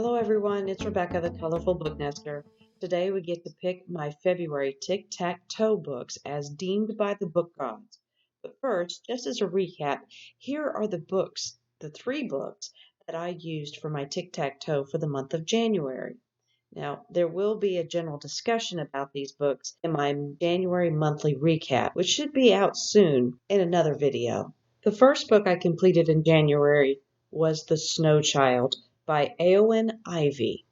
Hello everyone, it's Rebecca, the Colorful Booknester. Today we get to pick my February Tic Tac Toe books as deemed by the Book Gods. But first, just as a recap, here are the books, the 3 books that I used for my Tic Tac Toe for the month of January. Now, there will be a general discussion about these books in my January monthly recap, which should be out soon in another video. The first book I completed in January was The Snow Child by Eowyn Ivey.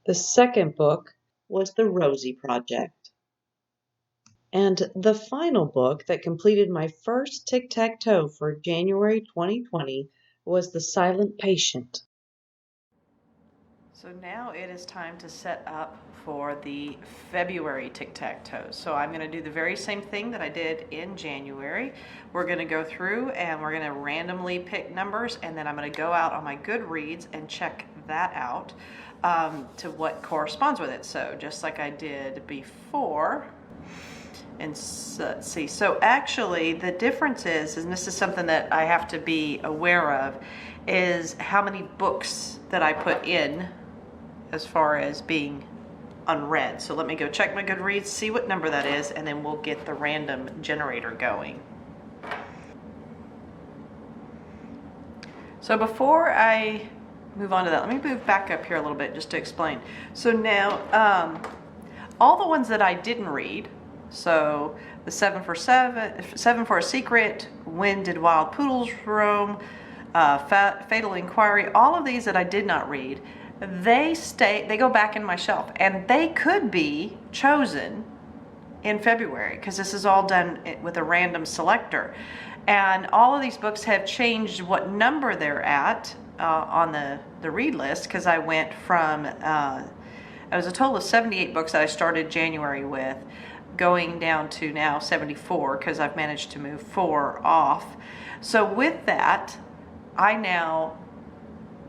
The second book was The Rosie Project. And the final book that completed my first tic-tac-toe for January 2020 was The Silent Patient. So now it is time to set up for the February tic-tac-toe. So I'm going to do the very same thing that I did in January. We're going to go through and we're going to randomly pick numbers, and then I'm going to go out on my Goodreads and check that out to what corresponds with it. So just like I did before. And let's see, so actually the difference is, and this is something that I have to be aware of, is how many books that I put in as far as being unread. So let me go check my Goodreads, see what number that is, and then we'll get the random generator going. So before I move on to that, let me move back up here a little bit just to explain. So now, all the ones that I didn't read, so the 7 for a Secret, When Did Wild Poodles Roam, Fatal Inquiry, all of these that I did not read, they go back in my shelf, and they could be chosen in February because this is all done with a random selector. And all of these books have changed what number they're at on the read list, because I went from, it was a total of 78 books that I started January with, going down to now 74 because I've managed to move 4 off. So with that, I now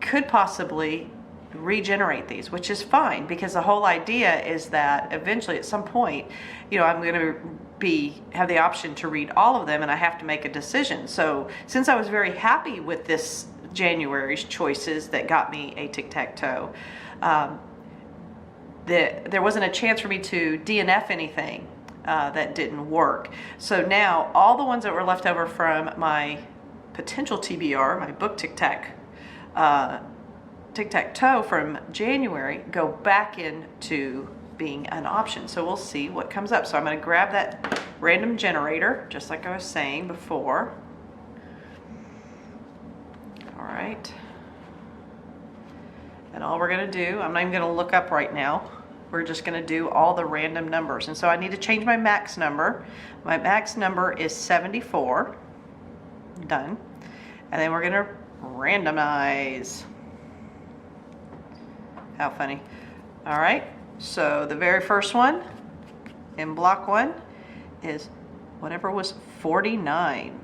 could possibly regenerate these, which is fine, because the whole idea is that eventually at some point, you know, I'm going to have the option to read all of them, and I have to make a decision. So since I was very happy with this January's choices that got me a tic-tac-toe, there wasn't a chance for me to DNF anything that didn't work. So now all the ones that were left over from my potential TBR, my Book Tic Tac Tic-tac-toe from January, go back into being an option. So we'll see what comes up. So I'm going to grab that random generator, just like I was saying before. All right. And all we're going to do, I'm not even going to look up right now. We're just going to do all the random numbers. And so I need to change my max number. My max number is 74. Done. And then we're going to randomize. How funny. All right. So the very first one in block 1 is whatever was 49.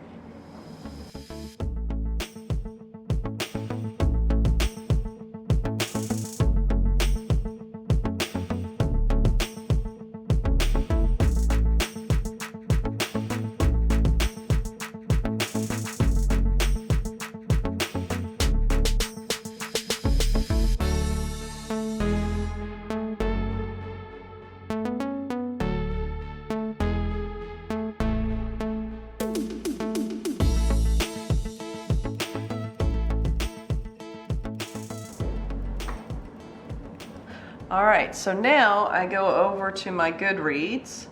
All right, so now I go over to my Goodreads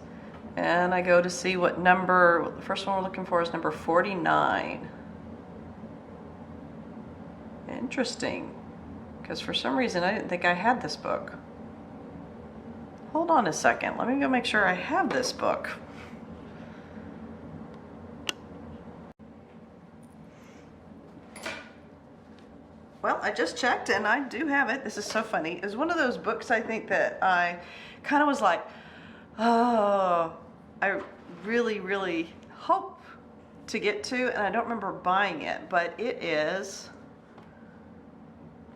and I go to see what number, the first one we're looking for is number 49. Interesting, because for some reason I didn't think I had this book. Hold on a second, let me go make sure I have this book. Well, I just checked and I do have it. This is so funny. It's one of those books I think that I kind of was like, oh, I really, really hope to get to, and I don't remember buying it, but it is,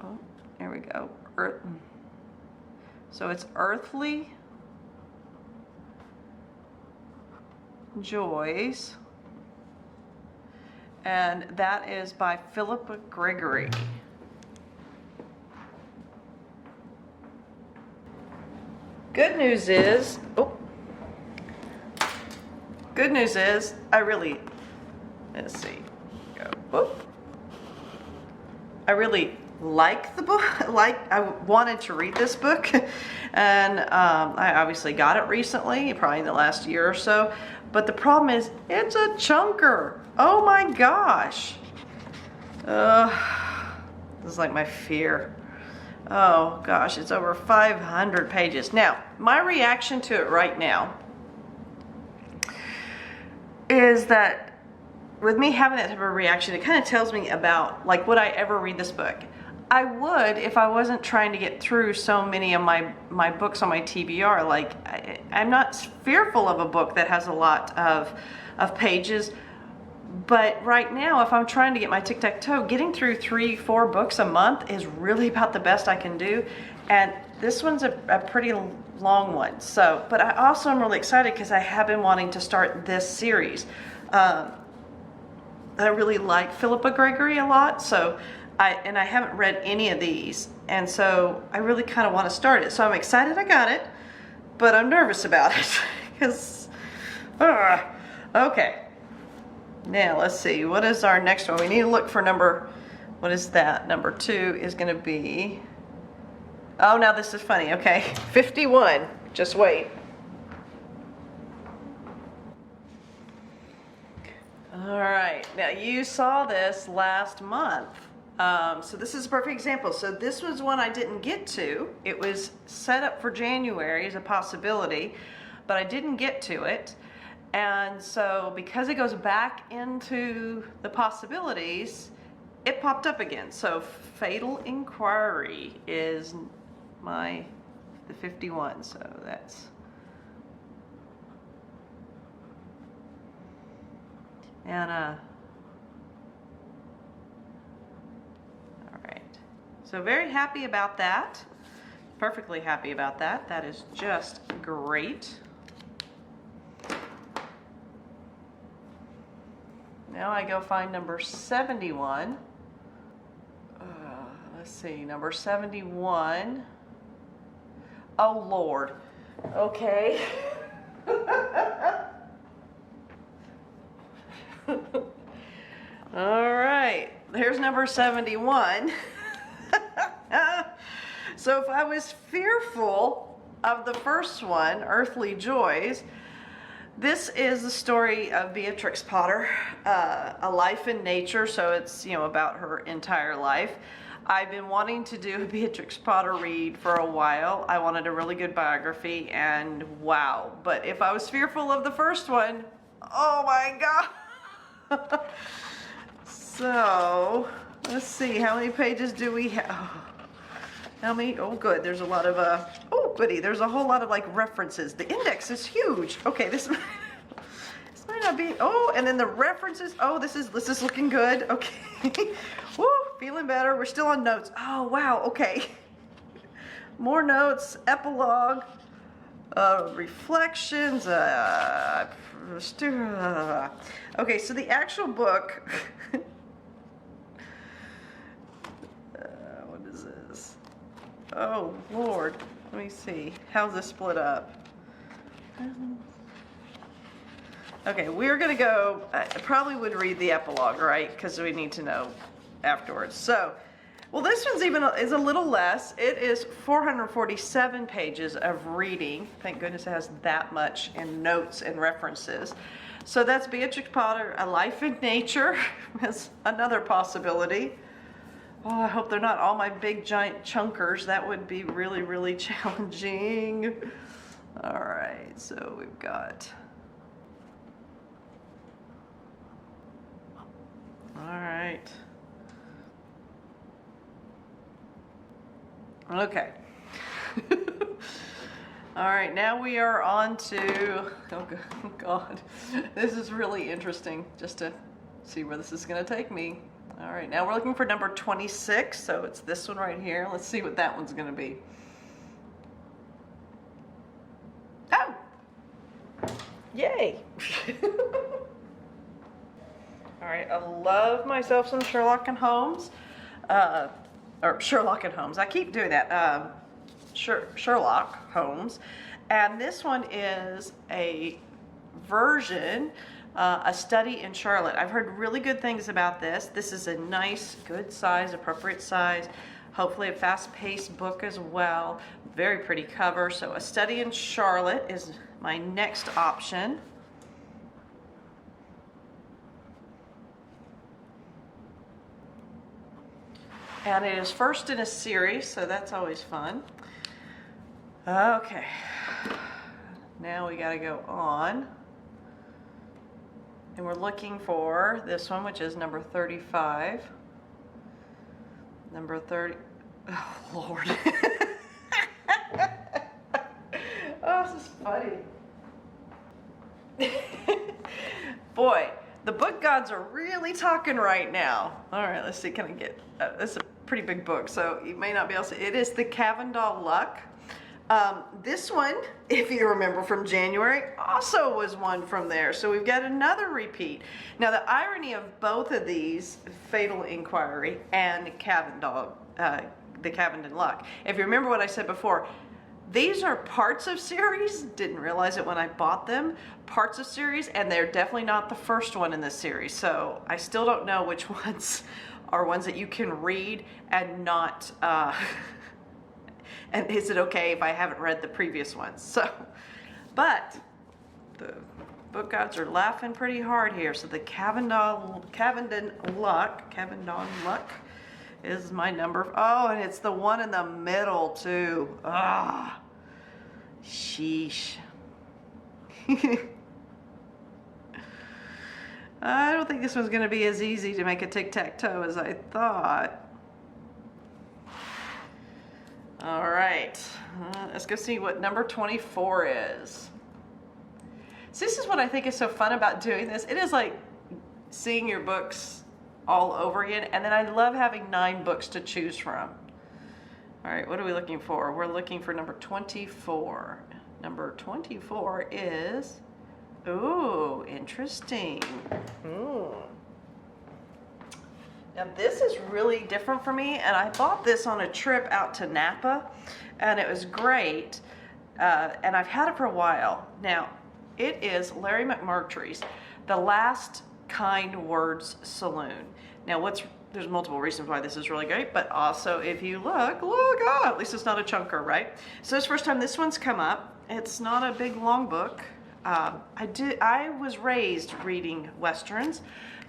oh, there we go. So it's Earthly Joys, and that is by Philippa Gregory. good news is, I really, let's see, go, whoop. I really like the book, I wanted to read this book, and I obviously got it recently, probably in the last year or so, but the problem is, it's a chunker. Oh my gosh. This is like my fear. Oh gosh, it's over 500 pages. Now, my reaction to it right now is that with me having that type of reaction, it kind of tells me about, like, would I ever read this book? I would if I wasn't trying to get through so many of my books on my TBR. Like, I'm not fearful of a book that has a lot of pages, but right now, if I'm trying to get my tic-tac-toe, getting through 3-4 books a month is really about the best I can do. And this one's a pretty long one. So, but I also am really excited because I have been wanting to start this series. I really like Philippa Gregory a lot, so I haven't read any of these, and so I really kind of want to start it. So I'm excited I got it, but I'm nervous about it because, okay. Now let's see, what is our next one? We need to look for number, what is that? Number 2 is going to be, oh, now this is funny, okay. 51, just wait. All right, now you saw this last month. So this is a perfect example. So this was one I didn't get to. It was set up for January as a possibility, but I didn't get to it. And so because it goes back into the possibilities, it popped up again. So Fatal Inquiry is the 51. So that's, and all right. So very happy about that. Perfectly happy about that. That is just great. Now I go find number 71. Let's see, number 71. Oh Lord. Okay. All right, there's number 71. So if I was fearful of the first one, Earthly Joys, this is the story of Beatrix Potter, A Life in Nature, so it's, you know, about her entire life. I've been wanting to do a Beatrix Potter read for a while. I wanted a really good biography, and wow. But if I was fearful of the first one, oh my God. So, let's see, how many pages do we have? How many? Oh, good. There's a lot of, oh, goody. There's a whole lot of, like, references. The index is huge. Okay, this might not be, oh, and then the references. Oh, this is looking good. Okay. Woo, feeling better. We're still on notes. Oh, wow. Okay. More notes, epilogue, reflections, okay, so the actual book, what is this? Oh, Lord. Let me see. How's this split up? Okay, we're going to go, I probably would read the epilogue, right? Because we need to know afterwards. So, well, this one's is a little less. It is 447 pages of reading. Thank goodness it has that much in notes and references. So that's Beatrix Potter, A Life in Nature as another possibility. Oh, I hope they're not all my big giant chunkers. That would be really, really challenging. All right, so we've got, all right. Okay. All right, now we are on to, oh God, this is really interesting just to see where this is going to take me. All right, now we're looking for number 26, so it's this one right here. Let's see what that one's going to be. Oh! Yay! All right, I love myself some Sherlock and Holmes. Or Sherlock and Holmes. I keep doing that. Sherlock Holmes. And this one is a version, a study in Charlotte. I've heard really good things about this. This is a nice, good size, appropriate size, hopefully a fast-paced book as well. Very pretty cover. So a study in Charlotte is my next option. And it is first in a series, so that's always fun. Okay, now we gotta go on. And we're looking for this one, which is number 35. Number 30, oh Lord. Oh, this is funny. Boy, the book gods are really talking right now. All right, let's see, can I get, this is a pretty big book, so you may not be able to see. It is the Cavender Luck. This one, if you remember from January, also was one from there. So we've got another repeat. Now the irony of both of these, Fatal Inquiry and the Cavender Luck, if you remember what I said before, these are parts of series, didn't realize it when I bought them, parts of series, and they're definitely not the first one in this series. So I still don't know which ones are ones that you can read and not, and is it okay if I haven't read the previous ones? So, but the book gods are laughing pretty hard here. So the Cavender Luck is my number. Oh, and it's the one in the middle too. Ah, sheesh. I don't think this one's going to be as easy to make a tic-tac-toe as I thought. All right, let's go see what number 24 is. So this is what I think is so fun about doing this. It is like seeing your books all over again, and then I love having 9 books to choose from. All right, what are we looking for? We're looking for number 24. Number 24 is, ooh, interesting. Ooh. Now this is really different for me, and I bought this on a trip out to Napa, and it was great, and I've had it for a while. Now, it is Larry McMurtry's The Last Kind Words Saloon. Now, there's multiple reasons why this is really great, but also if you look, oh, at least it's not a chunker, right? So it's the first time this one's come up. It's not a big, long book. I was raised reading Westerns,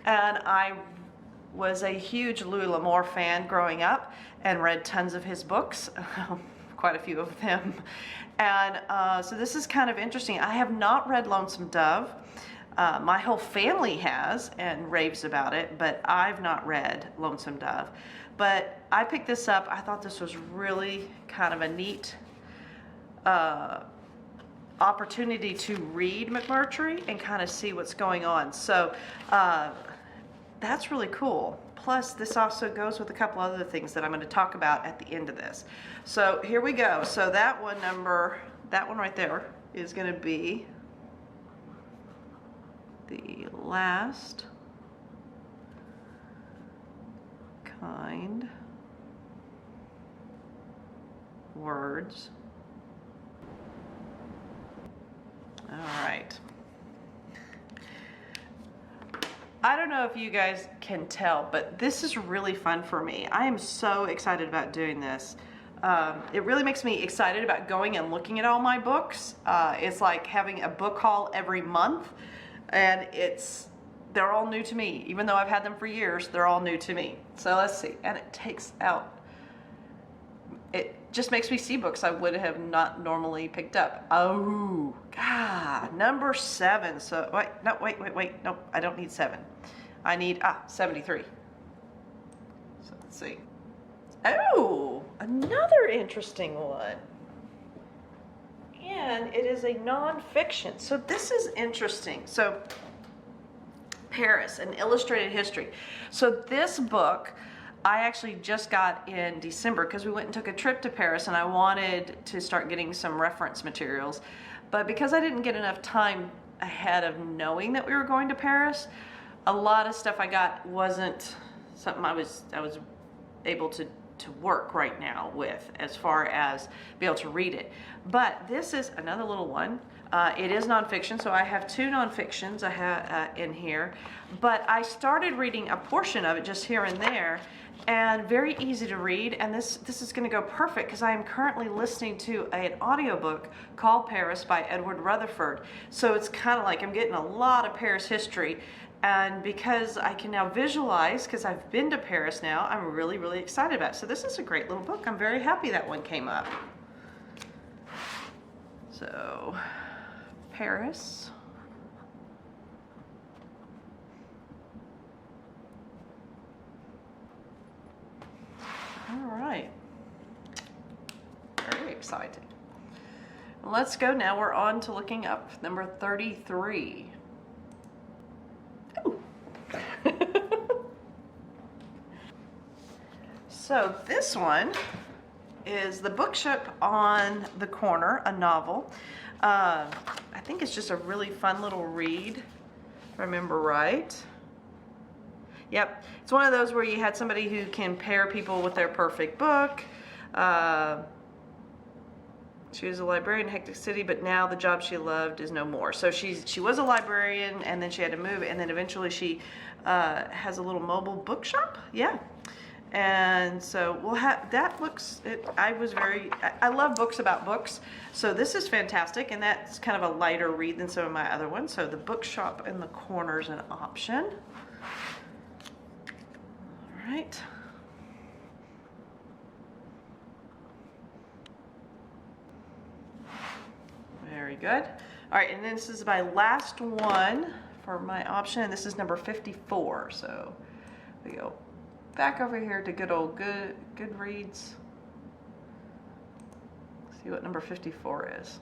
and I was a huge Louis L'Amour fan growing up and read tons of his books, quite a few of them. And so this is kind of interesting. I have not read Lonesome Dove. My whole family has and raves about it, but I've not read Lonesome Dove. But I picked this up. I thought this was really kind of a neat opportunity to read McMurtry and kind of see what's going on. So that's really cool. Plus, this also goes with a couple other things that I'm going to talk about at the end of this. So here we go. So that one right there is going to be The Last Kind Words. All right. I don't know if you guys can tell, but this is really fun for me. I am so excited about doing this. It really makes me excited about going and looking at all my books. It's like having a book haul every month, and they're all new to me. Even though I've had them for years, they're all new to me. So let's see. And it just makes me see books I would have not normally picked up. Oh, God, number 7. So wait, nope, I don't need 7. I need 73. So let's see. Oh, another interesting one. And it is a nonfiction. So this is interesting. So Paris, an illustrated history. So this book I actually just got in December because we went and took a trip to Paris, and I wanted to start getting some reference materials. But because I didn't get enough time ahead of knowing that we were going to Paris, a lot of stuff I got wasn't something I was able to to work right now with as far as be able to read it. But this is another little one. It is nonfiction, so I have 2 nonfictions I have in here. But I started reading a portion of it just here and there, and very easy to read. And this is going to go perfect because I am currently listening to an audiobook called Paris by Edward Rutherford. So it's kind of like I'm getting a lot of Paris history. And because I can now visualize, because I've been to Paris now, I'm really, really excited about it. So this is a great little book. I'm very happy that one came up. So, Paris. All right. Very exciting. Let's go now. We're on to looking up number 33. So this one is The Bookshop on the Corner, a novel. I think it's just a really fun little read, if I remember right. Yep, it's one of those where you had somebody who can pair people with their perfect book. She was a librarian in Hectic City, but now the job she loved is no more. So she was a librarian, and then she had to move, and then eventually she has a little mobile bookshop. Yeah. And so we'll have, that looks, I love books about books. So this is fantastic, and that's kind of a lighter read than some of my other ones. So The Bookshop in the Corner is an option. All right. Very good. All right, and then this is my last one for my option, and this is number 54. So we go back over here to Goodreads. See what number 54 is.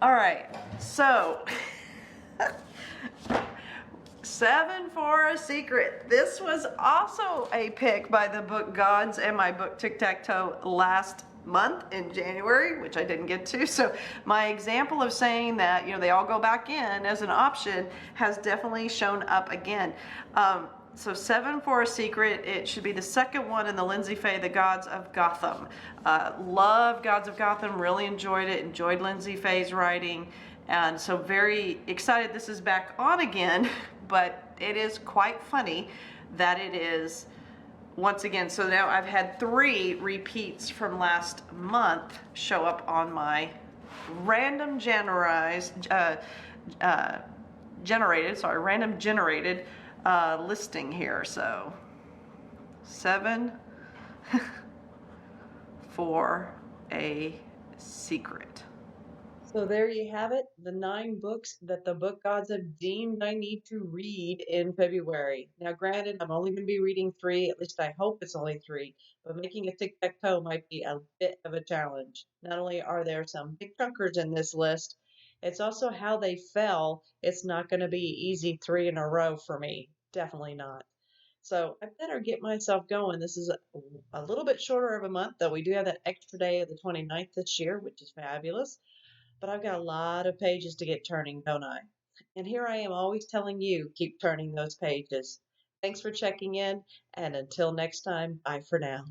All right, so 7 for a Secret. This was also a pick by the Book Gods and my Book Tic Tac Toe last month in January, which I didn't get to. So my example of saying that, you know, they all go back in as an option has definitely shown up again. So 7 for a Secret, it should be the second one in the Lindsay Fay, The Gods of Gotham. Love Gods of Gotham, really enjoyed it, enjoyed Lindsay Fay's writing, and so very excited this is back on again, but it is quite funny that it is once again. So now I've had 3 repeats from last month show up on my random generated listing here. So 7 for a Secret. So there you have it, the 9 books that the Book Gods have deemed I need to read in February. Now, granted, I'm only going to be reading 3, at least I hope it's only 3, but making a tic-tac-toe might be a bit of a challenge. Not only are there some big chunkers in this list, it's also how they fell. It's not going to be easy 3 in a row for me. Definitely not. So I better get myself going. This is a little bit shorter of a month, though we do have that extra day of the 29th this year, which is fabulous. But I've got a lot of pages to get turning, don't I? And here I am always telling you, keep turning those pages. Thanks for checking in, and until next time, bye for now.